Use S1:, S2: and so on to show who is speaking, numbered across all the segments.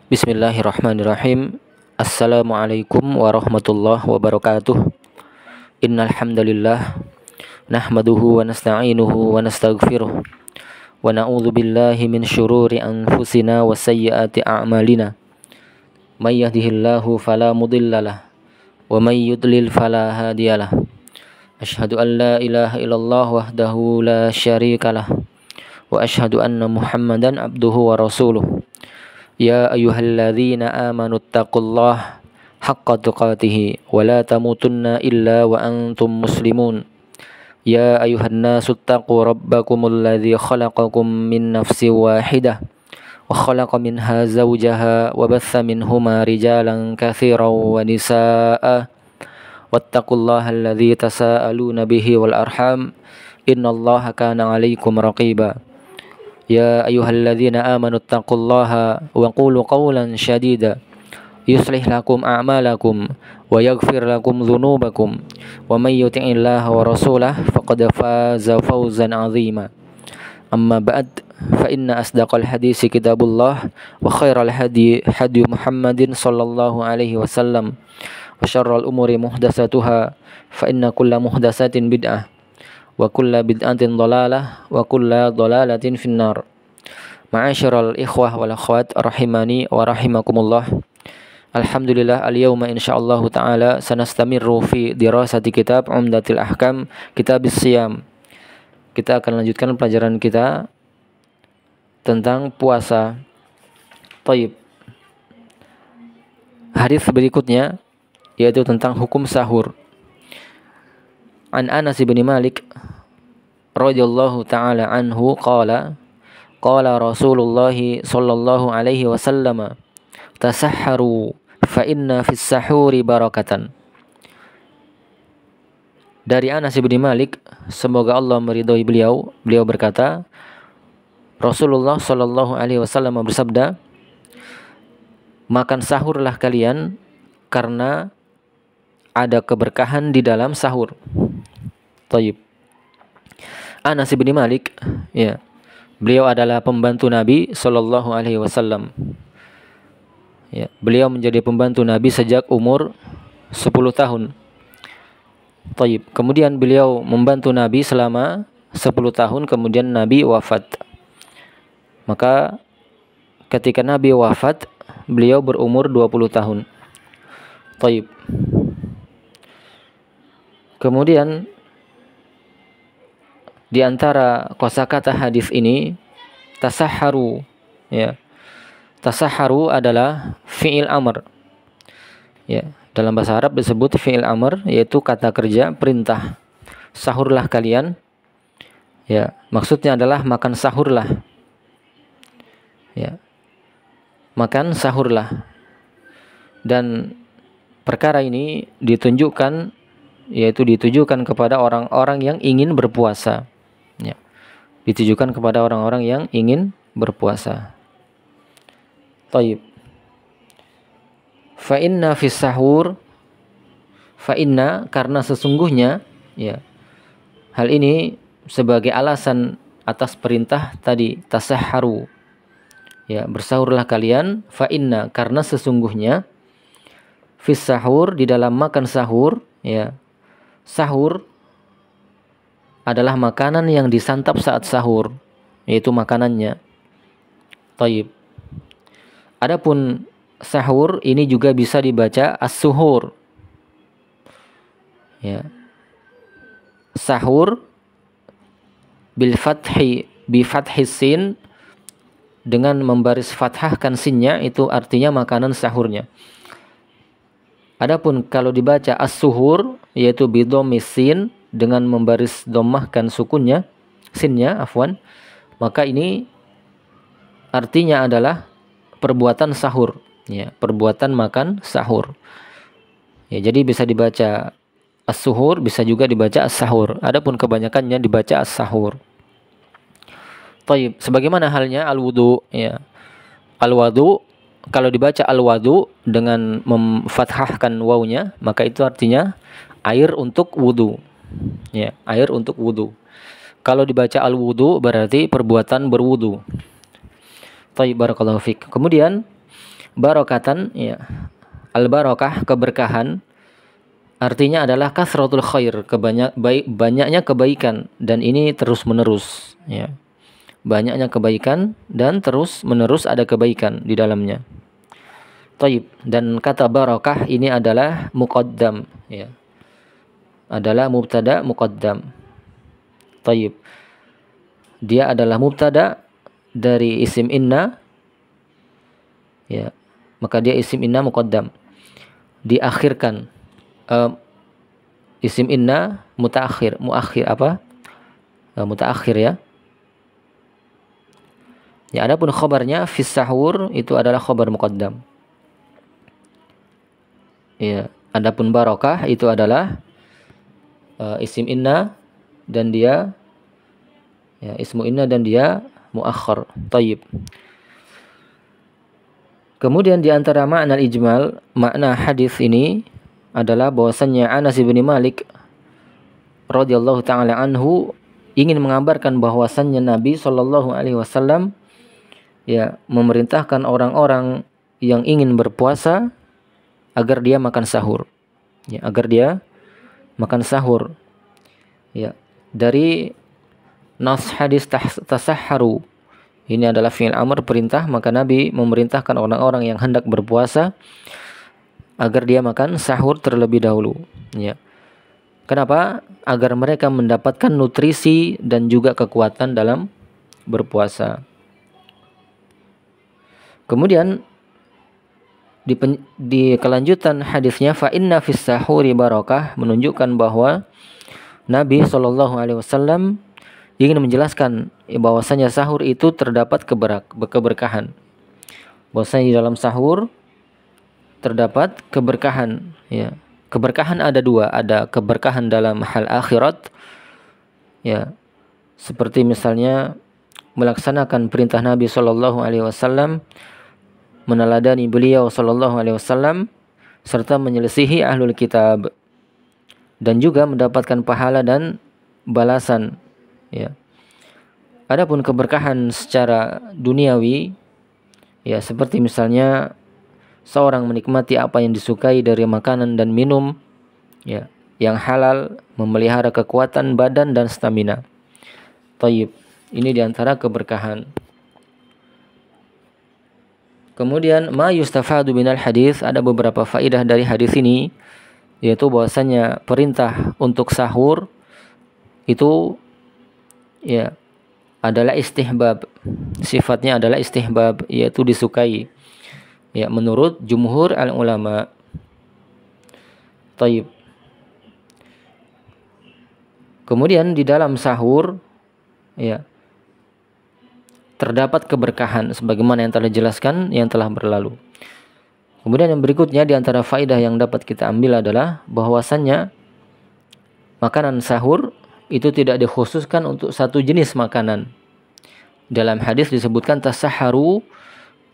S1: Bismillahirrahmanirrahim. Assalamualaikum warahmatullahi wabarakatuh. Innal hamdalillah nahmaduhu wa nasta'inuhu wa nastaghfiruh wa na'udzu billahi min syururi anfusina wa sayyiati a'malina. May yahdihillahu fala mudhillalah wa may yudlil fala hadiyalah. Asyhadu an la ilaha illallah wahdahu la syarikalah wa asyhadu anna Muhammadan abduhu wa rasuluh. Ya ayyuhalladzina amanu taqullaha haqqa tuqatih wa la tamutunna illa wa antum muslimun. Ya ayyuhan nasu taqu rabbakumul ladzi khalaqakum min nafsin wahidah wa khalaqa minha zawjaha wa batha minhuma rijalan katsiran wa nisaa'a wattaqullaha alladzi tasaaluna bihi wal arham innallaha kana 'alaikum raqiba. Ya ayyuhalladzina amanu taqullaha wa qulu qawlan shadida yuslih lakum a'malakum wa yaghfir lakum dhunubakum wa may yuti'illaha wa rasulahu faqad faza fawzan 'azima. Amma ba'd, fa inna asdaqal hadisi kitabullah wa khairal hadi Muhammadin sallallahu alaihi wasallam wa syarrul umuri muhdatsatuha fa inna kulla muhdatsatin bid'ah wa kulla bid'atin dhalalah wa kulla dhalalatin finnar. Ma'asyiral ikhwah wal akhwat rahimani wa rahimakumullah. Alhamdulillah, al-yawma insyaallah taala sanastamirru fi dirasati kitab Umdatul Ahkam, kitabis Shiyam. Kita akan lanjutkan pelajaran kita tentang puasa. Taib. Hadis berikutnya yaitu tentang hukum sahur. An Anas bin Malik radhiyallahu ta'ala anhu qala Rasulullah sallallahu alaihi wasallam tasahharu fa inna fis sahuri barakatan. Dari Anas bin Malik, semoga Allah meridhai beliau berkata, Rasulullah sallallahu alaihi wasallam bersabda, makan sahurlah kalian karena ada keberkahan di dalam sahur. Taib. Anas bin Malik, ya, beliau adalah pembantu Nabi sallallahu alaihi wasallam. Ya, beliau menjadi pembantu Nabi sejak umur 10 tahun. Taib. Kemudian beliau membantu Nabi selama 10 tahun, kemudian Nabi wafat. Maka ketika Nabi wafat, beliau berumur 20 tahun. Taib. Kemudian di antara kosakata hadis ini tasahharu, ya. Tasahharu adalah fi'il amr. Ya, dalam bahasa Arab disebut fi'il amr, yaitu kata kerja perintah. Sahurlah kalian. Ya, maksudnya adalah makan sahurlah. Ya. Makan sahurlah. Dan perkara ini ditujukan kepada orang-orang yang ingin berpuasa. Ya. Ditujukan kepada orang-orang yang ingin berpuasa. Taib. Fa inna fis sahur, fa inna karena sesungguhnya, ya. Hal ini sebagai alasan atas perintah tadi tasahharu. Ya, bersahurlah kalian, fa inna karena sesungguhnya fis sahur di dalam makan sahur, ya. Sahur adalah makanan yang disantap saat sahur, yaitu makanannya. Taib. Adapun sahur ini juga bisa dibaca as-suhur. Ya. Sahur bil fathi bi fathis sin, dengan membaris fathahkan sinnya, itu artinya makanan sahurnya. Adapun kalau dibaca as-suhur, yaitu bidhammis sin, dengan membaris dhammahkan sukunnya, sinnya, maka ini artinya adalah perbuatan sahur, ya, perbuatan makan sahur. Ya, jadi bisa dibaca as-suhur, bisa juga dibaca as-sahur. Adapun kebanyakannya dibaca as-sahur. Taib. Sebagaimana halnya al-wudu, ya. Al-wudu, kalau dibaca al-wudu dengan memfathahkan wawunya, maka itu artinya air untuk wudu. Ya, air untuk wudu. Kalau dibaca al-wudu berarti perbuatan berwudu. Taib, barakallahu fik. Kemudian Barokatan, ya. Al-barokah, keberkahan, artinya adalah kasratul khair, banyaknya kebaikan, dan ini terus menerus, ya. Banyaknya kebaikan dan terus menerus ada kebaikan di dalamnya. Taib, dan kata barokah ini adalah muqaddam, ya. Adalah mubtada muqaddam. Taib. Dia adalah mubtada dari isim inna, ya. Maka dia isim inna muqaddam. Diakhirkan. Isim inna mutaakhir, mutaakhir, ya. Ya, adapun khabarnya fis sahur itu adalah khabar muqaddam. Ya, adapun barokah itu adalah isim inna dan dia, ya, ismu inna dan dia muakhir. Tayyib. Kemudian di antara makna ijmal, makna hadis ini adalah bahwasannya Anas bin Malik radhiyallahu taala anhu ingin mengabarkan bahwasannya Nabi Shallallahu alaihi wasallam, ya, memerintahkan orang-orang yang ingin berpuasa agar dia makan sahur. Ya, agar dia makan sahur. Ya, dari nas hadis tasahharu. Ini adalah fi'il amr, perintah, maka Nabi memerintahkan orang-orang yang hendak berpuasa agar dia makan sahur terlebih dahulu. Ya. Kenapa? Agar mereka mendapatkan nutrisi dan juga kekuatan dalam berpuasa. Kemudian di kelanjutan hadisnya, fa inna fis sahuri barakah, menunjukkan bahwa Nabi SAW ingin menjelaskan bahwasanya sahur itu terdapat keberkahan. Bahwasanya di dalam sahur terdapat keberkahan, ya. Keberkahan ada dua, ada keberkahan dalam hal akhirat, ya. Seperti misalnya melaksanakan perintah Nabi SAW, meneladani beliau SAW, serta menyelisihi ahlul kitab, dan juga mendapatkan pahala dan balasan, ya. Adapun keberkahan secara duniawi, ya, seperti misalnya seorang menikmati apa yang disukai dari makanan dan minum, ya, yang halal, memelihara kekuatan badan dan stamina. Tayyib. Ini diantara keberkahan. Kemudian ma yustafadu minal hadis, ada beberapa faidah dari hadis ini, yaitu bahwasanya perintah untuk sahur itu, ya, adalah istihbab. Sifatnya adalah istihbab, yaitu disukai, ya, menurut jumhur al-ulama. Taib. Kemudian di dalam sahur, ya, terdapat keberkahan sebagaimana yang telah dijelaskan, yang telah berlalu. Kemudian yang berikutnya di antara faidah yang dapat kita ambil adalah bahwasannya makanan sahur itu tidak dikhususkan untuk satu jenis makanan. Dalam hadis disebutkan tasahharu,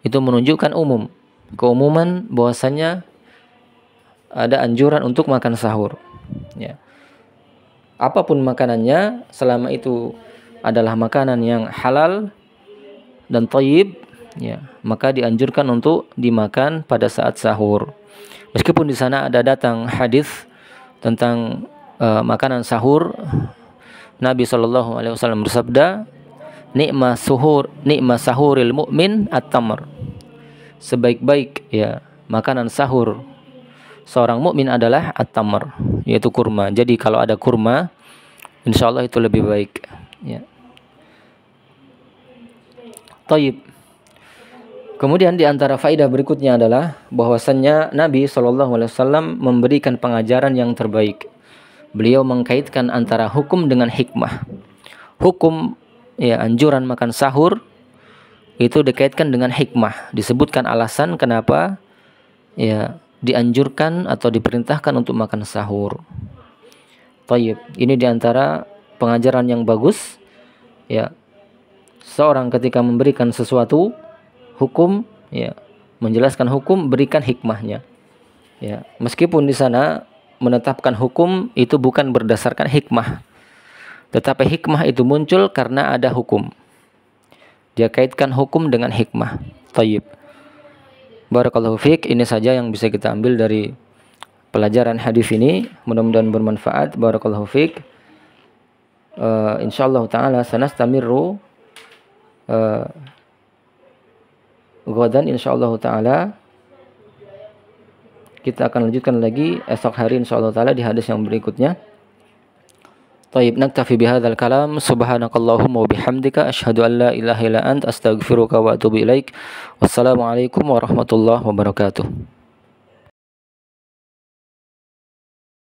S1: itu menunjukkan umum, keumuman bahwasannya ada anjuran untuk makan sahur, ya. Apapun makanannya, selama itu adalah makanan yang halal dan thayyib, ya, maka dianjurkan untuk dimakan pada saat sahur. Meskipun di sana ada datang hadis tentang makanan sahur, Nabi SAW bersabda, nikma sahuril mu'min at-tamr. Sebaik-baik, ya, makanan sahur seorang mukmin adalah at-tamr, yaitu kurma. Jadi kalau ada kurma, insyaallah itu lebih baik, ya. Taib. Kemudian di antara faedah berikutnya adalah bahwasannya Nabi SAW memberikan pengajaran yang terbaik. Beliau mengkaitkan antara hukum dengan hikmah. Hukum, ya, anjuran makan sahur itu dikaitkan dengan hikmah. Disebutkan alasan kenapa, ya, dianjurkan atau diperintahkan untuk makan sahur. Tayyib. Ini diantara pengajaran yang bagus, ya. Seorang ketika memberikan sesuatu hukum, ya, menjelaskan hukum, berikan hikmahnya, ya. Meskipun di sana menetapkan hukum itu bukan berdasarkan hikmah, tetapi hikmah itu muncul karena ada hukum. Dia kaitkan hukum dengan hikmah. Tayyib. Barakallahu fiik. Ini saja yang bisa kita ambil dari pelajaran hadis ini. Mudah-mudahan bermanfaat. Barakallahu fiik. Insyaallah taala sanastamiru ghadan insyaallah taala. Kita akan lanjutkan lagi esok hari insyaallah taala di hadis yang berikutnya. Taib, naktafi bihadzal kalam. Subhanakallahumma wa bihamdika asyhadu an la ilaha illa anta astaghfiruka wa atubu ilaik. Wassalamualaikum warahmatullahi wabarakatuh.